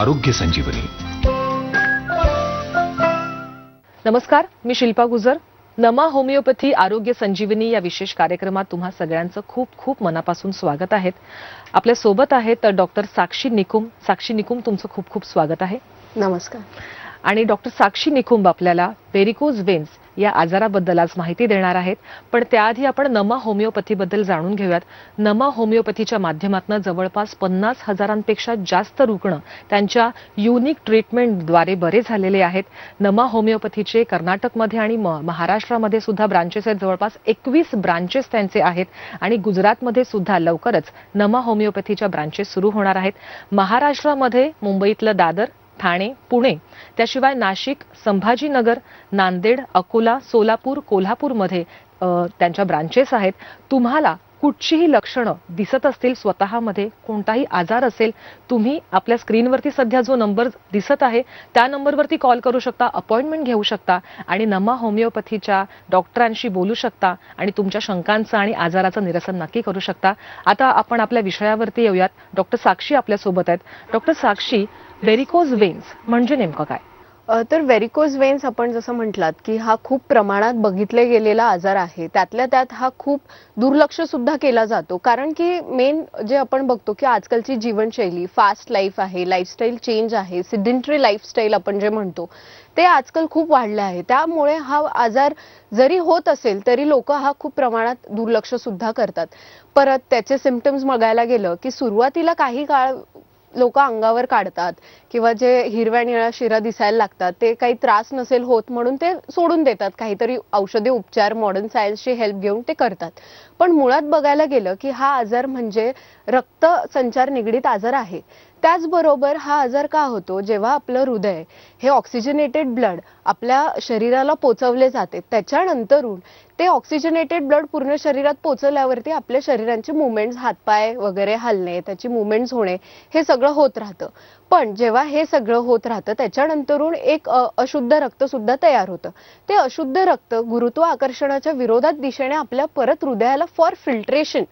आरोग्य संजीवनी. नमस्कार, मी शिल्पा गुजर. नमा होमिओपॅथी आरोग्य संजीवनी या विशेष कार्यक्रमात तुम्हा सगळ्यांचं खूप खूप मनापासून स्वागत आहे. आपल्या सोबत आहेत डॉक्टर साक्षी निकुम. साक्षी निकुम, तुमचं खूप खूप स्वागत आहे. नमस्कार. आणि डॉक्टर साक्षी निकुंब आपल्याला व्हेरिकोज वेन्स या आजाराबद्दल आज माहिती देणार आहेत. पण त्याआधी आपण नमा होमिओपॅथीबद्दल जाणून घेऊयात. नमा होमिओपॅथीच्या माध्यमातून जवळपास 50,000पेक्षा जास्त रुग्ण त्यांच्या युनिक ट्रीटमेंटद्वारे बरे झालेले आहेत. नमा होमिओपॅथीचे कर्नाटकमध्ये आणि महाराष्ट्रामध्ये सुद्धा ब्रांचेस आहेत. जवळपास 21 ब्रांचेस त्यांचे आहेत आणि गुजरातमध्ये सुद्धा लवकरच नमा होमिओपॅथीच्या ब्रांचेस सुरू होणार आहेत. महाराष्ट्रामध्ये मुंबईतलं दादर, ठाणे, पुणे, त्याशिवाय नाशिक, संभाजीनगर, नांदेड, अकोला, सोलापूर, कोल्हापूरमध्ये त्यांच्या ब्रांचेस आहेत. तुम्हाला कुठचीही लक्षणं दिसत असतील, स्वतःमध्ये कोणताही आजार असेल, तुम्ही आपल्या स्क्रीनवरती सध्या जो नंबर दिसत आहे त्या नंबरवरती कॉल करू शकता, अपॉइंटमेंट घेऊ शकता आणि नमा होमिओपॅथीच्या डॉक्टरांशी बोलू शकता आणि तुमच्या शंकांचं आणि आजाराचं निरसन नक्की करू शकता. आता आपण आपल्या विषयावरती येऊयात. डॉक्टर साक्षी आपल्यासोबत आहेत. डॉक्टर साक्षी, व्हेरिकोज वेन्स म्हणजे नेमकं काय? तर व्हेरिकोज वेन्स आपण जसं म्हटलात की हा खूप प्रमाणात बघितले गेलेला आजार आहे. त्यातल्या त्यात हा खूप दुर्लक्ष सुद्धा केला जातो, कारण की मेन जे आपण बघतो की आजकालची जीवनशैली फास्ट लाईफ आहे, लाईफस्टाईल चेंज आहे, सिडेंटरी लाईफस्टाईल आपण जे म्हणतो ते आजकाल खूप वाढलं आहे. त्यामुळे हा आजार जरी होत असेल तरी लोक हा खूप प्रमाणात दुर्लक्ष सुद्धा करतात. परत त्याचे सिम्पटम्स बघायला गेलं की सुरुवातीला काही काळ लोक अंगावर काढतात किंवा जे हिरव्या निळ्या शिरा दिसायला लागतात ते काही त्रास नसेल होत म्हणून ते सोडून देतात. काहीतरी औषधी उपचार मॉडर्न सायन्सची हेल्प घेऊन ते करतात. पण मुळात बघायला गेलं की हा आजार म्हणजे रक्त संचार निगडीत आजार आहे. त्याचबरोबर हा आजार का होतो, जेव्हा आपलं हृदय हे ऑक्सिजनेटेड ब्लड आपल्या शरीराला पोचवले जाते, त्याच्यानंतरून ते ऑक्सिजनेटेड ब्लड पूर्ण शरीरात पोचवल्यावरती आपल्या शरीरांचे मुवमेंट्स, हातपाय वगैरे हलणे, त्याची मुवमेंट्स होणे, हे सगळं होत राहतं. पण जेव्हा हे सगळं होत राहतं त्याच्यानंतरून एक अशुद्ध रक्त सुद्धा तयार होतं. ते अशुद्ध रक्त गुरुत्वाकर्षणाच्या विरोधात दिशेने आपल्या परत हृदयाला फॉर फिल्ट्रेशन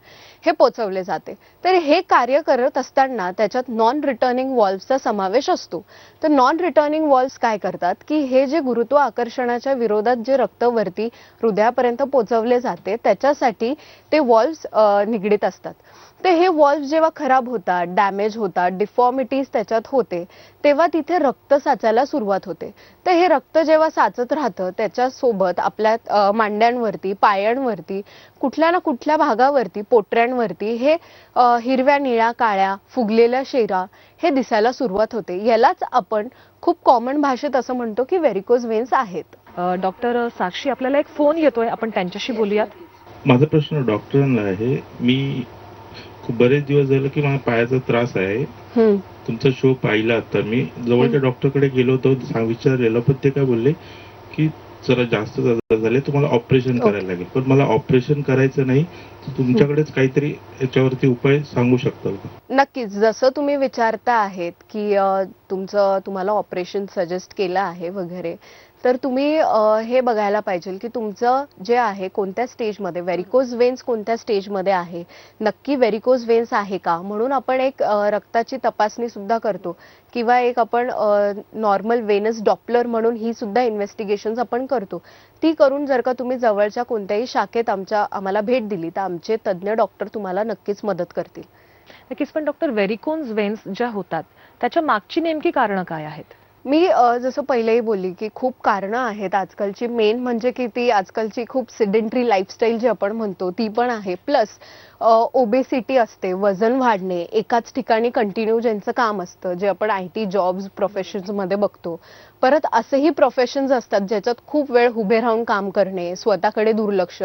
हे पोचवले जाते. तर हे कार्य करत असताना त्याच्यात नॉन रिटर्निंग व्हॉल्व्हचा समावेश असतो. तर नॉन रिटर्निंग व्हॉल्व्स काय करतात की हे जे गुरुत्वाकर्षणाच्या विरोधात जे रक्त वरती हृदयापर्यंत पोचवले जाते त्याच्यासाठी ते व्हॉल्व्स निगडीत असतात. ते हे व्हॉल्व्स जेव्हा खराब होतात, डॅमेज होतात, डिफॉर्मिटीज त्याच्यात होते, तेव्हा तिथे रक्त साचायला सुरुवात होते. तर हे रक्त जेव्हा साचत राहतं त्याच्यासोबत आपल्या मांड्यांवरती, पायांवरती, कुठल्या ना कुठल्या भागावरती, पोटऱ्यांवरती हे हिरव्या, निळ्या, काळ्या, फुगलेल्या शिरा हे दिसायला सुरुवात होते. यालाच आपण खूप कॉमन भाषेत असं म्हणतो की व्हेरिकोज वेन्स आहेत. डॉक्टर साक्षी, आपल्याला एक फोन येतोय, आपण त्यांच्याशी बोलूयात. माझा प्रश्न डॉक्टरांना आहे. मी खूप बरेच दिवस झाले की मला पायाचा त्रास आहे. तुमचा शो पाहिला आता मी जवळच्या डॉक्टरकडे गेलो होतो, विचारलेलं, पण ते काय बोलले की जरा जास्त झाले, तुम्हाला ऑपरेशन करायला लागेल. पण मला ऑपरेशन करायचं नाही, तुमच्याकडेच काहीतरी याच्यावरती उपाय सांगू शकता का? नक्कीच. जसं तुम्ही विचारता आहेत की तुम्हाला ऑपरेशन सजेस्ट केलं आहे वगैरे, तर तुम्ही हे बघायला पाहिजे की तुमचं जे आहे कोणत्या स्टेजमध्ये, व्हेरिकोज वेन्स कोणत्या स्टेजमध्ये आहे, नक्की व्हेरिकोज वेन्स आहे का, म्हणून आपण एक रक्ताची तपासणी सुद्धा करतो किंवा एक आपण नॉर्मल वेनस डॉपलर म्हणून ही सुद्धा इन्व्हेस्टिगेशन्स आपण करतो. ती करून जर का तुम्ही जवळच्या कोणत्याही शाखेत आम्हाला भेट दिली तर आमचे तज्ज्ञ डॉक्टर तुम्हाला नक्कीच मदत करतील. नक्कीच. पण डॉक्टर, व्हेरिकोज वेन्स ज्या होतात त्याच्या मागची नेमकी कारणं काय आहेत? मी जसं पहिलेही बोलली की खूप कारणं आहेत आजकालची. मेन म्हणजे की ती आजकालची खूप सिडेंटरी लाईफस्टाईल जी आपण म्हणतो ती पण आहे. प्लस ओबेसिटी असते, वजन वाढणे, एकाच ठिकाणी कंटिन्यू ज्यांचं काम असतं, जे आपण IT जॉब्स प्रोफेशन्समध्ये बघतो. परत असेही प्रोफेशन्स असतात ज्याच्यात खूप वेळ उभे राहून काम करणे, स्वतःकडे दुर्लक्ष,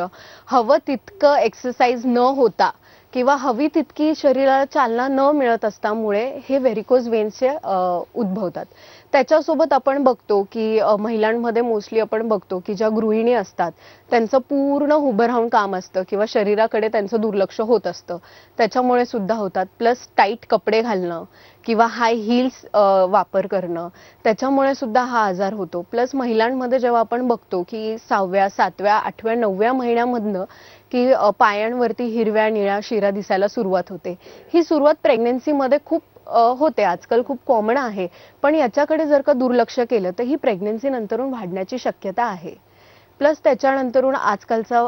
हवं तितकं एक्सरसाइज न होता किंवा हवी तितकी शरीराला चालना न मिळत असल्यामुळे हे व्हेरिकोज वेन्सचे उद्भवतात. त्याच्यासोबत आपण बघतो की महिलांमध्ये मोस्टली आपण बघतो की ज्या गृहिणी असतात त्यांचं पूर्ण उभं राहून काम असतं किंवा शरीराकडे त्यांचं दुर्लक्ष होत असतं, त्याच्यामुळे सुद्धा होतात. प्लस टाईट कपडे घालणं किंवा हाय हील्स वापर करणं, त्याच्यामुळे सुद्धा हा आजार होतो. प्लस महिलांमध्ये जेव्हा आपण बघतो की 6व्या, 7व्या, 8व्या, 9व्या महिन्यामधनं की पायांवरती हिरव्या निळ्या शिरा दिसायला सुरुवात होते. ही सुरुवात प्रेग्नन्सीमध्ये खूप होते, आजकाल खूप कॉमन आहे. पण याच्याकडे जर का दुर्लक्ष केलं तर ही प्रेग्नन्सी नंतरून वाढण्याची शक्यता आहे. प्लस त्याच्यानंतरून आजकालचा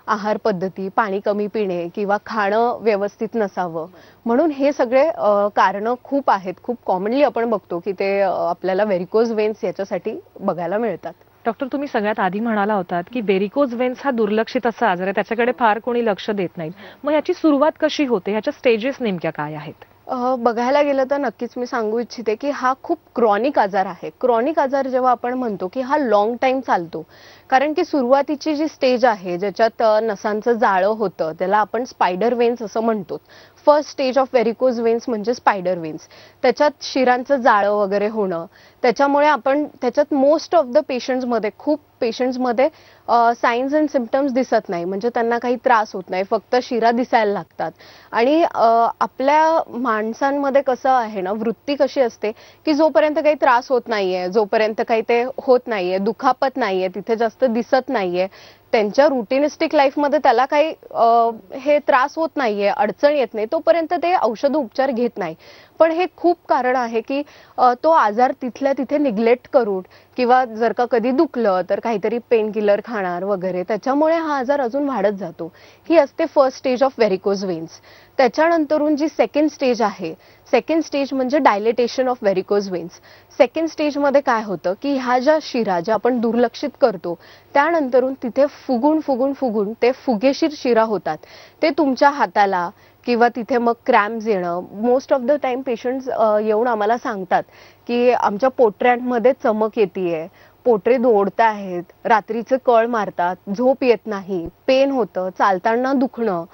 आहार पद्धती, पाणी कमी पिणे किंवा खाणं व्यवस्थित नसावं, म्हणून हे सगळे कारणं खूप आहेत. खूप कॉमनली आपण बघतो की ते आपल्याला व्हेरिकोज वेन्स याच्यासाठी बघायला मिळतात. डॉक्टर, तुम्ही सगळ्यात आधी म्हणाला होतात की व्हेरिकोज वेन्स हा दुर्लक्षित असा आजार आहे, त्याच्याकडे फार कोणी लक्ष देत नाही. मग याची सुरुवात कशी होते, ह्याच्या स्टेजेस नेमक्या काय आहेत? बघायला गेलं तर नक्कीच मी सांगू इच्छिते की हा खूप क्रॉनिक आजार आहे. क्रॉनिक आजार जेव्हा आपण म्हणतो की हा लॉंग टाइम चालतो, कारण की सुरुवातीची जी स्टेज आहे ज्याच्यात नसांचं जाळं होतं त्याला आपण स्पायडर वेन्स असं म्हणतो. First stage of varicose veins म्हणजे स्पायडर वेन्स. त्याच्यात शिरांचं जाळं वगैरे होणं, त्याच्यामुळे आपण त्याच्यात मोस्ट ऑफ द पेशंट्समध्ये, खूप पेशंट्समध्ये साईन्स अँड सिम्पटम्स दिसत नाही, म्हणजे त्यांना काही त्रास होत नाही, फक्त शिरा दिसायला लागतात. आणि आपल्या माणसांमध्ये कसं आहे ना, वृत्ती कशी असते की जोपर्यंत काही त्रास होत नाहीये, जोपर्यंत काही ते होत नाहीये, दुखापत नाहीये, तिथे जास्त दिसत नाहीये, त्यांच्या रुटिनिस्टिक लाईफमध्ये त्याला काही हे त्रास होत नाहीये, अडचण येत नाही, तोपर्यंत ते औषध उपचार घेत नाही. पण हे खूप कारण आहे की तो आजार तिथल्या तिथे निग्लेक्ट करून किंवा जर का कधी दुखलं तर काहीतरी पेन किलर खाणार वगैरे, त्याच्यामुळे हा आजार अजून वाढत जातो. ही असते first stage of varicose veins. त्याच्यानंतरून जी सेकंड स्टेज आहे, सेकंड स्टेज म्हणजे dilatation of varicose veins. Second स्टेजमध्ये काय होतं की ह्या ज्या शिरा ज्या आपण दुर्लक्षित करतो त्यानंतरून तिथे फुगून फुगून फुगून ते फुगेशीर शिरा होतात. ते तुमच्या हाताला किंवा तिथे मग क्रॅम्प्स येणं. Most of the time patients येऊन आम्हाला सांगतात की आमच्या पोटऱ्यांमध्ये चमक येतेय, पोटरे ओढत आहेत, रात्रीचे कळ मारतात, झोप येत नाही, पेन होतं, चालताना दुखणं.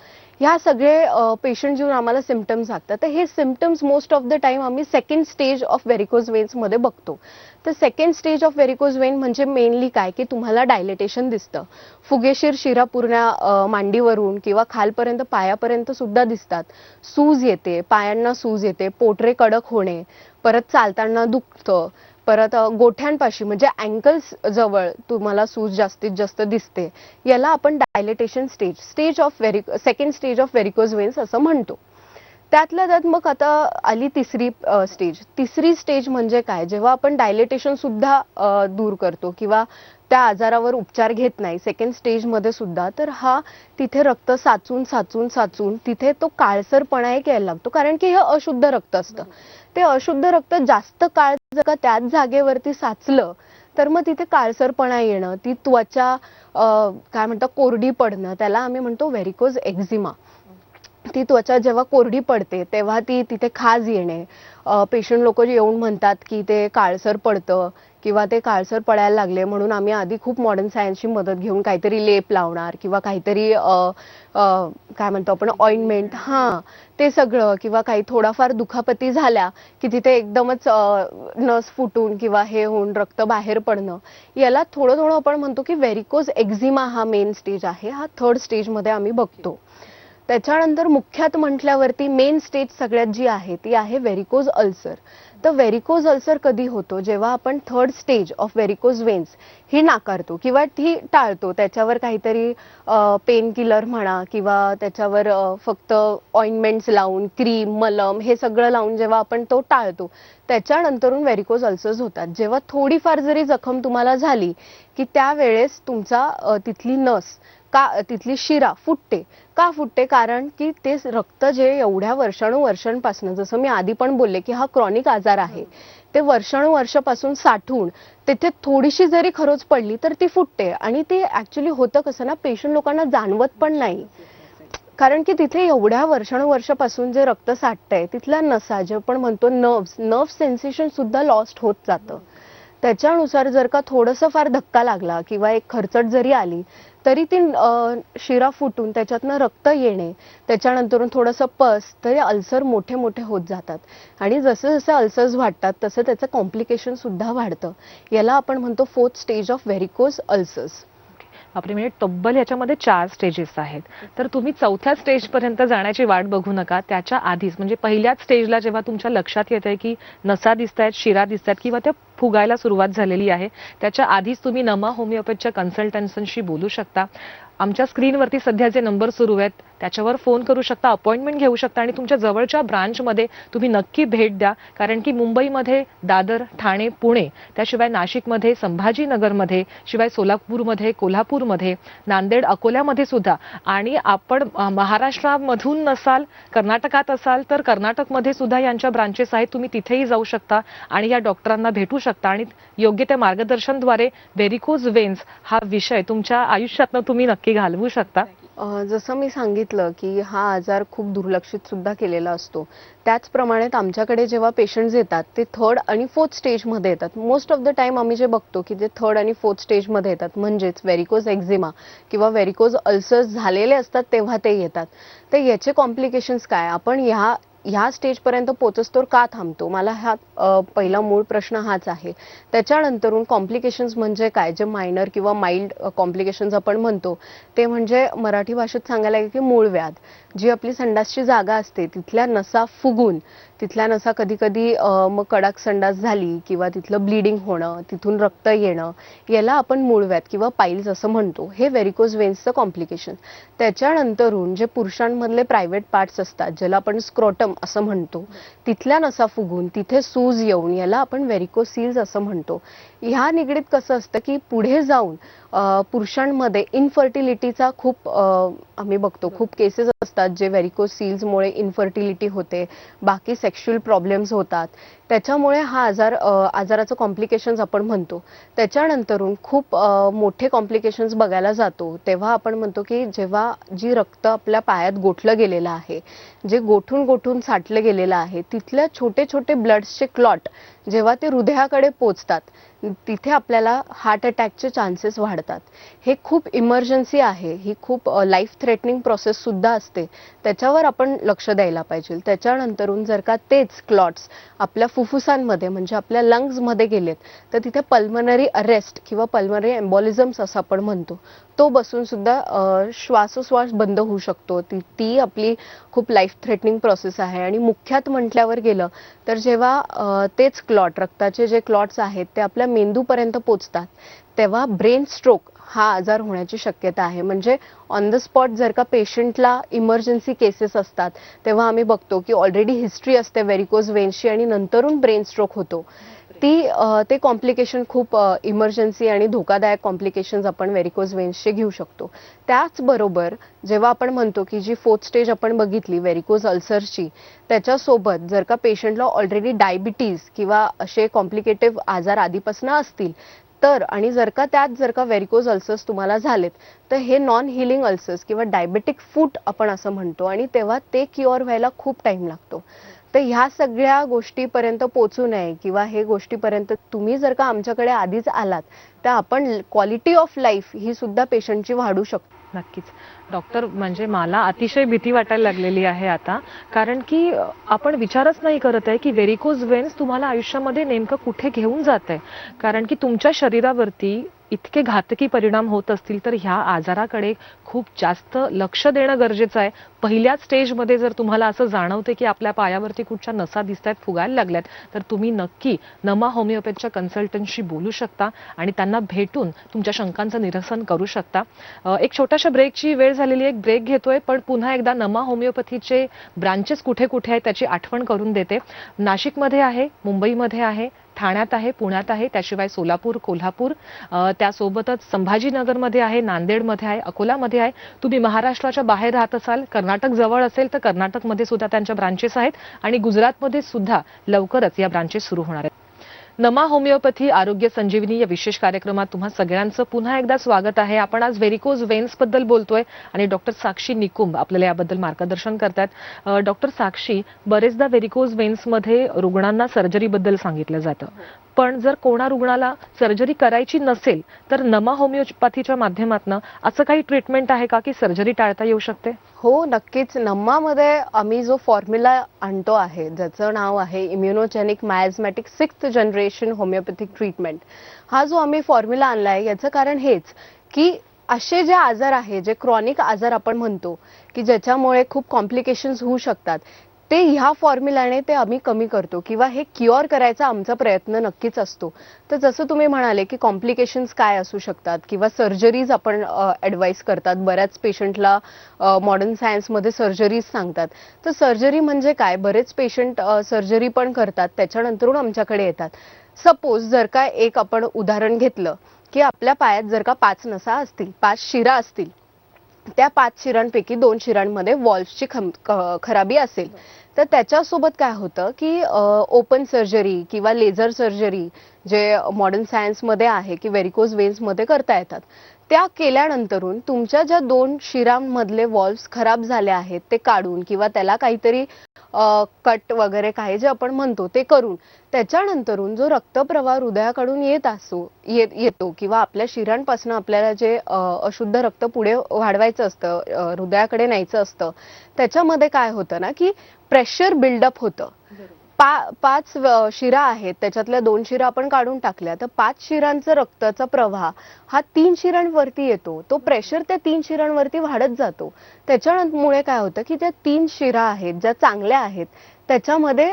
ह्या सगळे पेशंट जेव्हा आम्हाला सिम्पटम्स सांगतात, तर हे symptoms most of the time आम्ही second stage of varicose veins मध्ये बघतो. तर second stage of varicose vein म्हणजे मेनली काय की तुम्हाला डायलेटेशन दिसतं, फुगेशीर शिरा पूर्ण मांडीवरून किंवा खालपर्यंत पायापर्यंत सुद्धा दिसतात, सूज येते, पायांना सूज येते, पोटरे कडक होणे, परत चालताना दुखतं, परत गोठ्यांपाशी म्हणजे अँकल्स जवळ तुम्हाला सूज जास्तीत जास्त दिसते. याला आपण dilatation stage of second stage of varicose veins असं म्हणतो. त्यातल्या त्यात मग आता आली तिसरी स्टेज. तिसरी स्टेज म्हणजे काय, जेव्हा आपण डायलेटेशन सुद्धा दूर करतो किंवा त्या आजारावर उपचार घेत नाही सेकंड स्टेजमध्ये सुद्धा, तर हा तिथे रक्त साचून साचून साचून तिथे तो काळसरपणा एक यायला लागतो, कारण की हे अशुद्ध रक्त असतं. ते अशुद्ध रक्त जास्त काळ जर का त्याच जागेवरती साचलं तर मग तिथे काळसरपणा येणं, ती त्वचा काय म्हणतात कोरडी पडणं, त्याला आम्ही म्हणतो व्हेरिकोज एक्झिमा. ती त्वचा जेव्हा कोरडी पडते तेव्हा ती तिथे खाज येणे, पेशंट लोक येऊन म्हणतात की ते काळसर पडतं किंवा ते काळसर पडायला लागले म्हणून आम्ही आधी खूप मॉडर्न सायन्सची मदत घेऊन काहीतरी लेप लावणार किंवा काहीतरी काय म्हणतो आपण ऑइंटमेंट, ते सगळं, किंवा काही थोडाफार दुखापती झाल्या की तिथे एकदमच नस फुटून किंवा हे होऊन रक्त बाहेर पडणं, याला थोडं थोडं आपण म्हणतो की व्हेरिकोज एक्झिमा हा मेन स्टेज आहे. हा थर्ड स्टेजमध्ये आम्ही बघतो. त्याच्यानंतर मुख्यात म्हटल्यावरती मेन स्टेज सगळ्यात जी आहे ती आहे व्हेरिकोज अल्सर. तर व्हेरिकोज अल्सर कधी होतो, जेव्हा आपण third stage of varicose veins ही नाकारतो किंवा ती टाळतो, त्याच्यावर काहीतरी पेन किलर म्हणा किंवा त्याच्यावर फक्त ऑइंटमेंट्स लावून, क्रीम, मलम हे सगळं लावून जेव्हा आपण तो टाळतो, त्याच्यानंतरून व्हेरिकोज अल्सर्स होतात. जेव्हा थोडीफार जरी जखम तुम्हाला झाली की त्यावेळेस तुमचा तिथली नस तिथली शिरा फुटते. का फुटते, कारण की ते रक्त जे एवढ्या वर्षानुवर्षांपासून, जसं मी आधी पण बोलले की हा क्रॉनिक आजार आहे, ते वर्षानुवर्षापासून साठवून तिथे थोडीशी जरी खरोच पडली तर ती फुटते. आणि ते ऍक्च्युली होतं कसं ना, पेशंट लोकांना जाणवत पण नाही, कारण की तिथे एवढ्या वर्षानुवर्षापासून जे रक्त साठतंय तिथल्या नसा, जे आपण म्हणतो नर्व्ह सेन्सेशन सुद्धा लॉस्ट होत जातं. त्याच्यानुसार जर का थोडंसं फार धक्का लागला किंवा एक खरचट जरी आली तरी ती शिरा फुटून त्याच्यातनं रक्त येणे, त्याच्यानंतरून थोडंसं पस, तरी अल्सर मोठे मोठे होत जातात. आणि जसे जसे अल्सर्स वाढतात तसं त्याचं कॉम्प्लिकेशन सुद्धा वाढतं. याला आपण म्हणतो fourth stage of varicose ulcers. आपली म्हणजे तब्बल याच्यामध्ये 4 स्टेजेस आहेत. तर तुम्ही चौथ्या स्टेज पर्यंत जाण्याची वाट बघू नका. त्याच्या आधीच म्हणजे पहिल्याच स्टेजला जेव्हा तुमच्या लक्षात येतंय की नसा दिसतायत, शिरा दिसतायत किंवा त्या फुगायला सुरुवात झालेली आहे, त्याच्या आधीच तुम्ही नमा होमिओपॅथच्या कन्सल्टंट्सशी बोलू शकता. आमच्या स्क्रीनवरती सध्या जे नंबर सुरू आहेत त्याच्यावर फोन करू शकता, अपॉइंटमेंट घेऊ शकता आणि तुमच्या जवळच्या ब्रांचमध्ये तुम्ही नक्की भेट द्या. कारण की मुंबईमध्ये दादर, ठाणे, पुणे, त्याशिवाय नाशिकमध्ये, संभाजीनगरमध्ये, शिवाय सोलापूरमध्ये, कोल्हापूरमध्ये, नांदेड, अकोल्यामध्ये सुद्धा आणि आपण महाराष्ट्रामधून नसाल, कर्नाटकात असाल तर कर्नाटकमध्ये सुद्धा यांच्या ब्रांचेस आहेत. तुम्ही तिथेही जाऊ शकता आणि या डॉक्टरांना भेटू शकता आणि योग्य त्या मार्गदर्शनद्वारे व्हेरिकोज वेन्स हा विषय तुमच्या आयुष्यातनं तुम्ही नक्की घालवू शकता. जसं मी सांगितलं की हा आजार खूप दुर्लक्षित सुद्धा केलेला असतो. त्याचप्रमाणे आमच्याकडे जेव्हा पेशंट्स येतात ते 3rd आणि 4th स्टेजमध्ये येतात. मोस्ट ऑफ द टाइम आम्ही जे बघतो की ते 3rd आणि 4th स्टेजमध्ये येतात, म्हणजेच व्हेरिकोज एक्झिमा किंवा व्हेरिकोज अल्सर्स झालेले असतात तेव्हा ते येतात. तर याचे कॉम्प्लिकेशन्स काय, आपण ह्या स्टेजपर्यंत पोहोचस्तोवर का थांबतो, मला हा पहिला मूळ प्रश्न हाच आहे. त्याच्यानंतरून कॉम्प्लिकेशन्स म्हणजे काय, जे मायनर किंवा माइल्ड कॉम्प्लिकेशन्स आपण म्हणतो ते म्हणजे मराठी भाषेत सांगायला गेलं की मूळव्याध. जी आपली संडासची जागा असते तिथल्या नसा फुगून, तिथल्या नसा कधी कधी मग कडक संडास झाली किंवा तिथलं ब्लिडिंग होणं, तिथून रक्त येणं, याला आपण मूळव्याध किंवा पाईल्स असं म्हणतो. हे व्हेरिकोज वेन्सचं कॉम्प्लिकेशन. त्याच्यानंतरून जे पुरुषांमधले प्रायव्हेट पार्ट्स असतात ज्याला आपण स्क्रोटम असं म्हणतो, तिथल्या नसा फुगून तिथे सूज येऊन याला आपण व्हेरिकोसील्स असं म्हणतो. ह्या निगडीत कसं असतं की पुढे जाऊन पुरुषांमध्ये इनफर्टिलिटीचा खूप आम्ही बघतो, खूप केसेस असतात जे व्हेरिकोसील्समुळे इनफर्टिलिटी होते, बाकी सेक्शुअल प्रॉब्लेम्स होतात. त्याच्यामुळे हा आजाराचं कॉम्प्लिकेशन्स आपण म्हणतो. त्याच्यानंतरून खूप मोठे कॉम्प्लिकेशन्स बघायला जातो तेव्हा आपण म्हणतो की जेव्हा जी रक्त आपल्या पायात गोठलं गेलेलं आहे, जे गोठून गोठून साठलं गेलेलं आहे, तिथल्या छोटे छोटे ब्लड्सचे क्लॉट जेव्हा ते हृदयाकडे पोचतात तिथे आपल्याला हार्ट अटॅकचे चान्सेस वाढतात. हे खूप इमर्जन्सी आहे, ही खूप लाईफ थ्रेटनिंग प्रोसेस सुद्धा असते. त्याच्यावर आपण लक्ष द्यायला पाहिजे. त्याच्यानंतरून जर का तेच क्लॉट्स आपल्या फुफ्फुसांमध्ये म्हणजे आपल्या लंग्समध्ये गेलेत तर तिथे पल्मनरी अरेस्ट किंवा पल्मनरी एम्बॉलिझम्स असं आपण म्हणतो, तो बसून सुद्धा श्वासोश्वास बंद होऊ शकतो. ती आपली खूप लाईफ थ्रेटनिंग प्रोसेस आहे. आणि मुख्यात म्हटल्यावर गेलं तर जेव्हा तेच क्लॉट, रक्ताचे जे क्लॉट्स आहेत ते आपल्या मेंदूपर्यंत पोचतात तेव्हा ब्रेन स्ट्रोक हा आजार होण्याची शक्यता आहे. म्हणजे ऑन द स्पॉट जर का पेशंटला इमर्जन्सी केसेस असतात तेव्हा आम्ही बघतो की ऑलरेडी हिस्ट्री असते व्हेरिकोज वेन्सची आणि नंतरून ब्रेन स्ट्रोक होतो. ते कॉम्प्लिकेशन खूप इमर्जन्सी आणि धोकादायक कॉम्प्लिकेशन्स आपण व्हेरिकोज वेन्सचे घेऊ शकतो. त्याचबरोबर जेव्हा आपण म्हणतो की जी 4th स्टेज आपण बघितली व्हेरिकोज अल्सरची, त्याच्यासोबत जर का पेशंटला ऑलरेडी डायबिटीज किंवा असे कॉम्प्लिकेटिव्ह आजार आधीपासून असतील तर, आणि जर का व्हेरिकोज अल्सर्स तुम्हाला झालेत तर हे नॉन हिलिंग अल्सर्स किंवा डायबेटिक फूट आपण असं म्हणतो आणि तेव्हा ते क्युअर व्हायला खूप टाइम लागतो. तर ह्या सगळ्या गोष्टीपर्यंत पोहोचू नये किंवा हे गोष्टीपर्यंत तुम्ही जर का आमच्याकडे आधीच आलात तर आपण क्वालिटी ऑफ लाईफ ही सुद्धा पेशंटची वाढू शकतो. नक्कीच डॉक्टर, म्हणजे मला अतिशय भीती वाटायला लागलेली आहे आता, कारण की आपण विचारच नाही करत आहे की व्हेरिकोज वेन्स तुम्हाला आयुष्यामध्ये नेमकं कुठे घेऊन जात आहे. कारण की तुमच्या शरीरावरती इतके घातकी परिणाम होत असतील तर ह्या आजाराकडे खूप जास्त लक्ष देणं गरजेचं आहे. पहिल्याच स्टेजमध्ये जर तुम्हाला असं जाणवते की आपल्या पायावरती कुठच्या नसा दिसतायत, फुगायला लागल्यात, तर तुम्ही नक्की नमा होमिओपॅथच्या कन्सल्टंटशी बोलू शकता आणि त्यांना भेटून तुमच्या शंकांचं निरसन करू शकता. एक छोट्याशा ब्रेकची वेळ झालेली, एक ब्रेक घेतोय, पण पुन्हा एकदा नमा होमिओपॅथीचे ब्रांचेस कुठे कुठे आहेत त्याची आठवण करून देते. नाशिकमध्ये आहे, मुंबईमध्ये आहे, ठाण्यात आहे, पुण्यात आहे, त्याशिवाय सोलापूर, कोल्हापूर, त्यासोबतच संभाजीनगरमध्ये आहे, नांदेडमध्ये आहे, अकोलामध्ये आहे. तुम्ही महाराष्ट्राच्या बाहेर राहत असाल, कर्नाटक जवळ असेल तर कर्नाटकमध्ये सुद्धा त्यांच्या ब्रांचेस आहेत आणि गुजरातमध्ये सुद्धा लवकरच या ब्रांचेस सुरू होणार आहेत. नमा होमिओपॅथी आरोग्य संजीवनी या विशेष कार्यक्रमात तुम्हा सगळ्यांचं पुन्हा एकदा स्वागत आहे. आपण आज व्हेरिकोज वेन्स बद्दल बोलतोय आणि डॉक्टर साक्षी निकुंभ आपल्याला याबद्दल मार्गदर्शन करतात. डॉक्टर साक्षी, बरेचदा व्हेरिकोज वेन्समध्ये रुग्णांना सर्जरीबद्दल सांगितलं जातं, पण जर कोणा रुग्णाला सर्जरी करायची नसेल तर नमा होमिओपॅथीच्या माध्यमातून असं काही ट्रीटमेंट आहे का की सर्जरी टाळता येऊ शकते? हो, नक्कीच. नम्मामध्ये आम्ही जो फॉर्म्युला आणतो आहे ज्याचं नाव आहे immunogenic मायझमॅटिक 6th generation homeopathic treatment, हा जो आम्ही फॉर्म्युला आणलाय याचं कारण हेच की असे जे आजार आहे, जे क्रॉनिक आजार आपण म्हणतो की ज्याच्यामुळे खूप कॉम्प्लिकेशन्स होऊ शकतात, ते ह्या फॉर्म्युलाने ते आम्ही कमी करतो किंवा हे क्युअर करायचा आमचा प्रयत्न नक्कीच असतो. तर जसं तुम्ही म्हणाले की कॉम्प्लिकेशन्स काय असू शकतात किंवा सर्जरीज आपण ॲडवाईस करतात. बऱ्याच पेशंटला मॉडर्न सायन्समध्ये सर्जरीज सांगतात. तर सर्जरी म्हणजे काय, बरेच पेशंट सर्जरी पण करतात त्याच्यानंतरून आमच्याकडे येतात. सपोज जर का एक आपण उदाहरण घेतलं की आपल्या पायात जर का 5 नसा असतील, 5 शिरा असतील, त्या 5 शिरांपैकी 2 शिरांमध्ये वॉल्व्सची खराबी असेल, तर त्याच्यासोबत काय होतं की ओपन सर्जरी किंवा लेझर सर्जरी जे मॉडर्न सायन्समध्ये आहे की व्हेरिकोज वेन्समध्ये करता येतात. त्या केल्यानंतरून तुमच्या ज्या 2 शिरांमधले वॉल्व्स खराब झाले आहेत ते काढून किंवा त्याला काहीतरी कट वगैरे काय जे आपण म्हणतो ते करून त्याच्यानंतरून जो रक्तप्रवाह हृदयाकडून येतो किंवा आपल्या शिरांपासून आपल्याला जे अशुद्ध रक्त पुढे वाढवायचं असतं, हृदयाकडे न्यायचं असतं, त्याच्यामध्ये काय होतं ना की प्रेशर बिल्डअप होतं. 5 शिरा आहेत, त्याच्यातल्या 2 शिरा आपण काढून टाकल्या, तर 5 शिरांचा रक्ताचा प्रवाह हा 3 शिरांवरती येतो. तो प्रेशर त्या 3 शिरांवरती वाढत जातो. त्याच्यामुळे काय होतं की त्या 3 शिरा आहेत ज्या चांगल्या आहेत त्याच्यामध्ये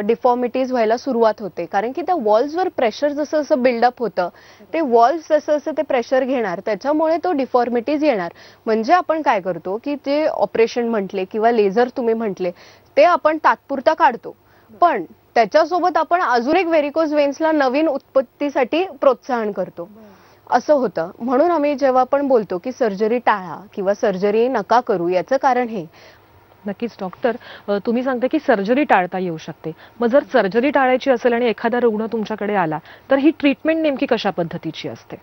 डिफॉर्मिटीज व्हायला सुरुवात होते. कारण की त्या वॉल्सवर प्रेशर जसं जसं बिल्डअप होतं, ते वॉल्स जसं जसं ते प्रेशर घेणार त्याच्यामुळे तो डिफॉर्मिटीज येणार. म्हणजे आपण काय करतो की जे ऑपरेशन म्हटले किंवा लेझर तुम्ही म्हटले ते आपण तात्पुरता काढतो, पण त्याच्यासोबत आपण अजून एक व्हेरिकोज वेन्सला नवीन उत्पत्तीसाठी प्रोत्साहन करतो. असं होतं. म्हणून आम्ही जेव्हा आपण बोलतो की सर्जरी टाळा किंवा सर्जरी नका करू, याचं कारण हे. नक्कीच डॉक्टर, तुम्ही सांगता की सर्जरी टाळता येऊ शकते. मग जर सर्जरी टाळायची असेल आणि एखादा रुग्ण तुमच्याकडे आला तर ही ट्रीटमेंट नेमकी कशा पद्धतीची असते?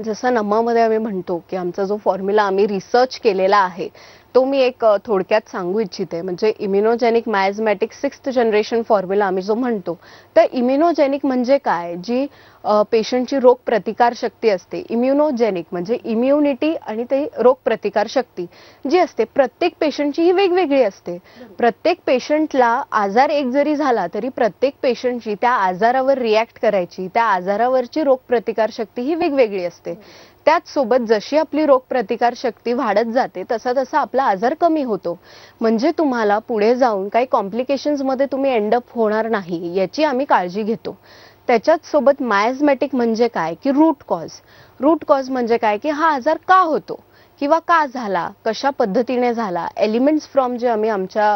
जसं नमामध्ये आम्ही म्हणतो की आमचा जो फॉर्म्युला आम्ही रिसर्च केलेला आहे तो मी एक थोडक्यात सांगू इच्छिते. म्हणजे इम्युनोजेनिक मायझमॅटिक 6th जनरेशन फॉर्म्युला आम्ही जो म्हणतो, तर इम्युनोजेनिक म्हणजे काय, जी पेशंटची रोग प्रतिकार शक्ती असते. इम्युनोजेनिक म्हणजे इम्युनिटी आणि ते रोग प्रतिकार शक्ती जी असते प्रत्येक पेशंटची ही वेगवेगळी असते. प्रत्येक पेशंटला आजार एक जरी झाला तरी प्रत्येक पेशंटची त्या आजारावर रिॲक्ट करायची, त्या आजारावरची रोग प्रतिकार शक्ती ही वेगवेगळी असते. त्याच सोबत जशी आपली रोग प्रतिकार शक्ती वाढत जाते तसा तसा आपला आजार कमी होतो. म्हणजे तुम्हाला पुढे जाऊन काही कॉम्प्लिकेशन्स मध्ये तुम्ही एंडअप होणार नाही याची आम्ही काळजी घेतो. त्याच्याच सोबत मायझमॅटिक म्हणजे काय की रूट कॉज म्हणजे काय की हा आजार का होतो किंवा का झाला, कशा पद्धतीने झाला. एलिमेंट्स फ्रॉम जे आम्ही आमच्या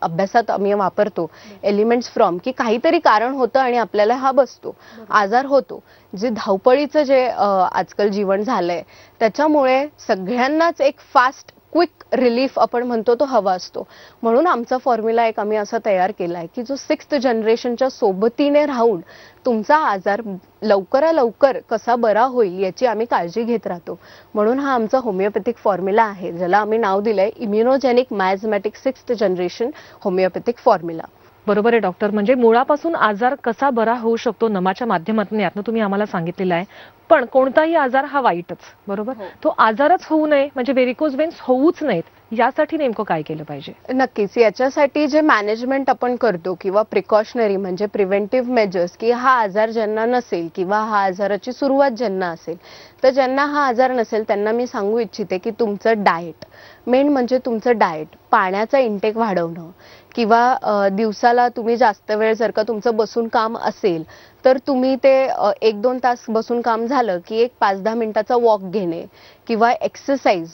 अभ्यासात आम्ही वापरतो, एलिमेंट्स फ्रॉम की काहीतरी कारण होतं आणि आपल्याला हा बसतो, आजार होतो. जे धावपळीचं जे आजकाल जीवन झालंय त्याच्यामुळे सगळ्यांनाच एक फास्ट क्विक रिलीफ आपण म्हणतो तो हवा असतो. म्हणून आमचा फॉर्म्युला एक आम्ही असा तयार केला आहे की जो 6th जनरेशनच्या सोबतीने राहून तुमचा आजार लवकर कसा बरा होईल याची आम्ही काळजी घेत राहतो. म्हणून हा आमचा होमिओपॅथिक फॉर्म्युला आहे, ज्याला आम्ही नाव दिलंय immunogenic मायझमॅटिक 6th generation homeopathic formula. बरोबर आहे डॉक्टर. म्हणजे मुळापासून आजार कसा बरा होऊ शकतो नमाच्या माध्यमातून यातनं तुम्ही आम्हाला सांगितलेलं आहे. पण कोणताही आजार हा वाईटच, बरोबर? तो आजारच होऊ नये म्हणजे व्हेरिकोज वेन्स होऊच नाहीत यासाठी नेमकं काय केलं पाहिजे? नक्कीच. याच्यासाठी जे मॅनेजमेंट आपण करतो किंवा प्रिकॉशनरी म्हणजे प्रिव्हेंटिव्ह मेजर्स की हा आजार ज्यांना नसेल किंवा हा आजाराची सुरुवात ज्यांना असेल, तर ज्यांना हा आजार नसेल त्यांना मी सांगू इच्छिते की तुमचं डाएट, मेन म्हणजे तुमचं डाएट, पाण्याचा इंटेक वाढवणं किंवा दिवसाला तुम्ही जास्त वेळ जर का तुमचं बसून काम असेल तर तुम्ही ते 1-2 तास बसून काम झालं की एक 5-10 मिनिटाचा वॉक घेणे किंवा एक्सरसाइज.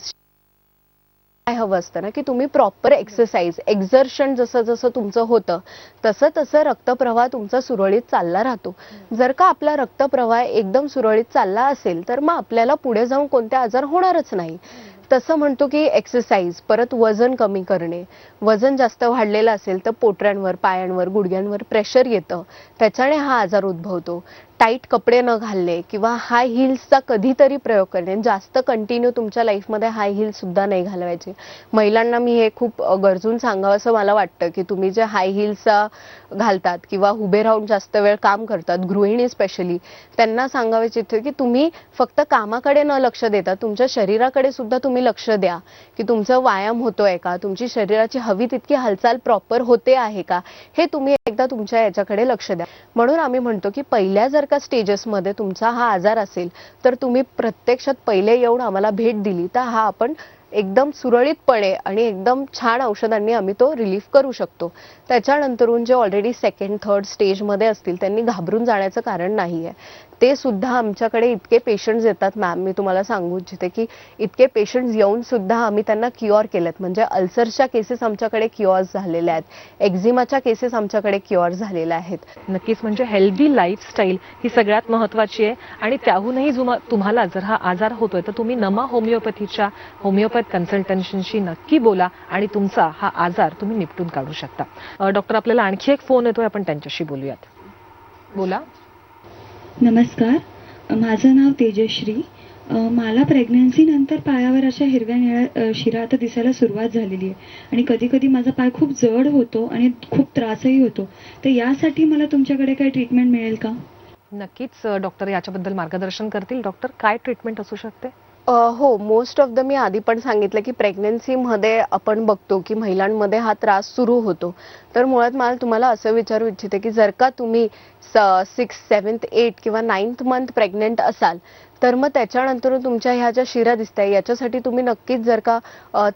काय हवं असतं ना की तुम्ही प्रॉपर एक्झर्शन जसं जसं तुमचं होतं तसं तसं रक्तप्रवाह तुमचा सुरळीत चालला राहतो. जर का आपला रक्तप्रवाह एकदम सुरळीत चालला असेल तर मग आपल्याला पुढे जाऊन कोणते आजार होणारच नाही. तसं म्हणतो की एक्सरसाइज, परत वजन कमी करणे. वजन जास्त वाढलेलं असेल तर पोटऱ्यांवर, पायांवर, गुडघ्यांवर प्रेशर येतं, त्याच्याने हा आजार उद्भवतो. टाईट कपडे न घालणे किंवा हाय हिल्सचा कधीतरी प्रयोग करणे. जास्त कंटिन्यू तुमच्या लाईफमध्ये हाय हिल्स सुद्धा नाही घालवायचे. महिलांना मी हे खूप गरजून सांगावं असं मला वाटतं की तुम्ही जे हाय हिल्सचा घालतात किंवा उभे राहून जास्त वेळ काम करतात, गृहिणी स्पेशली, त्यांना सांगावे इच्छिते की तुम्ही फक्त कामाकडे न लक्ष देता तुमच्या शरीराकडे सुद्धा तुम्ही लक्ष द्या की तुमचं व्यायाम होतोय का, तुमची शरीराची हवी तितकी हालचाल प्रॉपर होते आहे का, हे तुम्ही एकदा तुमच्या याच्याकडे लक्ष द्या. म्हणून आम्ही म्हणतो की पहिल्या जर का स्टेजेसमध्ये तुमचा हा आजार असेल तर तुम्ही प्रत्यक्षात पहिले येऊन आम्हाला भेट दिली तर हा आपण एकदम सुरळीतपणे आणि एकदम छान औषधांनी आम्ही तो रिलीफ करू शकतो. त्याच्यानंतरून जे ऑलरेडी सेकंड थर्ड स्टेजमध्ये असतील त्यांनी घाबरून जाण्याचं कारण नाही आहे. ते सुद्धा आमच्याकडे इतके पेशंट्स येतात मॅम, मी तुम्हाला सांगू इच्छिते की इतके पेशंट्स येऊन सुद्धा आम्ही त्यांना क्युअर केलेत. म्हणजे अल्सरच्या केसेस आमच्याकडे क्युअर झालेल्या आहेत, एक्झिमाच्या केसेस आमच्याकडे क्युअर झालेल्या आहेत. नक्कीच, म्हणजे हेल्दी लाईफस्टाईल ही सगळ्यात महत्त्वाची आहे. आणि त्याहूनही तुम्हाला जर हा आजार होतोय तर तुम्ही नमा होमिओपॅथीच्या होमिओपॅथ कन्सल्टंटशी नक्की बोला आणि तुमचा हा आजार तुम्ही निपटून काढू शकता. डॉक्टर, आपल्याला आणखी एक फोन येतोय, आपण त्यांच्याशी बोलूयात. बोला. नमस्कार, माझं नाव तेजश्री. मला प्रेग्नन्सी नंतर पायावर अशा हिरव्या निळ्या शिरा आता दिसायला सुरुवात झालेली आहे आणि कधी कधी माझा पाय खूप जड होतो आणि खूप त्रासही होतो. तर यासाठी मला तुमच्याकडे काही ट्रीटमेंट मिळेल का? नक्कीच, डॉक्टर याच्याबद्दल मार्गदर्शन करतील. डॉक्टर, काय ट्रीटमेंट असू शकते? हो, मोस्ट ऑफ द मी आधी पण सांगितलं की प्रेग्नन्सीमध्ये आपण बघतो की महिलांमध्ये हा त्रास सुरू होतो. तर मुळात मला तुम्हाला असं विचारू इच्छिते की जर का तुम्ही 6th, 7th, 8th किंवा 9th मंथ प्रेग्नेंट असाल तर मग त्याच्यानंतर तुमच्या ह्या ज्या शिरा दिसताय याच्यासाठी तुम्ही नक्कीच जर का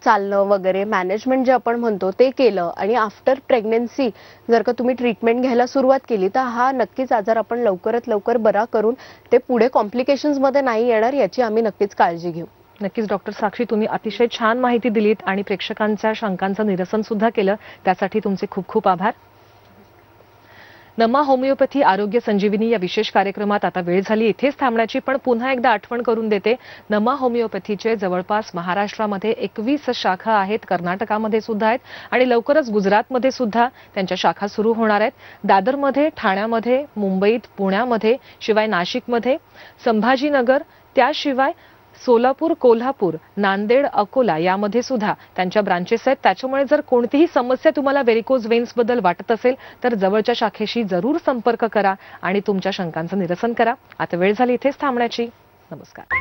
चालणं वगैरे मॅनेजमेंट जे आपण म्हणतो ते केलं आणि आफ्टर प्रेग्नन्सी जर का तुम्ही ट्रीटमेंट घ्यायला सुरुवात केली तर हा नक्कीच आजार आपण लवकरात लवकर बरा करून ते पुढे कॉम्प्लिकेशन्समध्ये नाही येणार याची आम्ही नक्कीच काळजी घेऊ. नक्कीच डॉक्टर साक्षी, तुम्ही अतिशय छान माहिती दिलीत आणि प्रेक्षकांच्या शंकांचं निरसन सुद्धा केलं, त्यासाठी तुमचे खूप खूप आभार. नमा होमिओपॅथी आरोग्य संजीवनी या विशेष कार्यक्रमात आता वेळ झाली इथेच थांबण्याची, पण पुन्हा एकदा आठवण करून देते. नमा होमिओपॅथीचे जवळपास महाराष्ट्रामध्ये 21 शाखा आहेत, कर्नाटकामध्ये सुद्धा आहेत आणि लवकरच गुजरातमध्ये सुद्धा त्यांच्या शाखा सुरू होणार आहेत. दादरमध्ये, ठाण्यामध्ये, मुंबईत, पुण्यामध्ये, शिवाय नाशिकमध्ये, संभाजीनगर, त्याशिवाय सोलापूर, कोल्हापूर, नांदेड, अकोला यामध्ये सुद्धा त्यांच्या ब्रांचेस आहेत. त्याच्यामुळे जर कोणतीही समस्या तुम्हाला व्हेरिकोज वेन्स बद्दल वाटत असेल तर जवळच्या शाखेशी जरूर संपर्क करा आणि तुमच्या शंकांचं निरसन करा. आता वेळ झाली इथेच थांबण्याची. नमस्कार.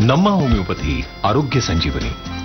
नमा होमिओपॅथी आरोग्य संजीवनी.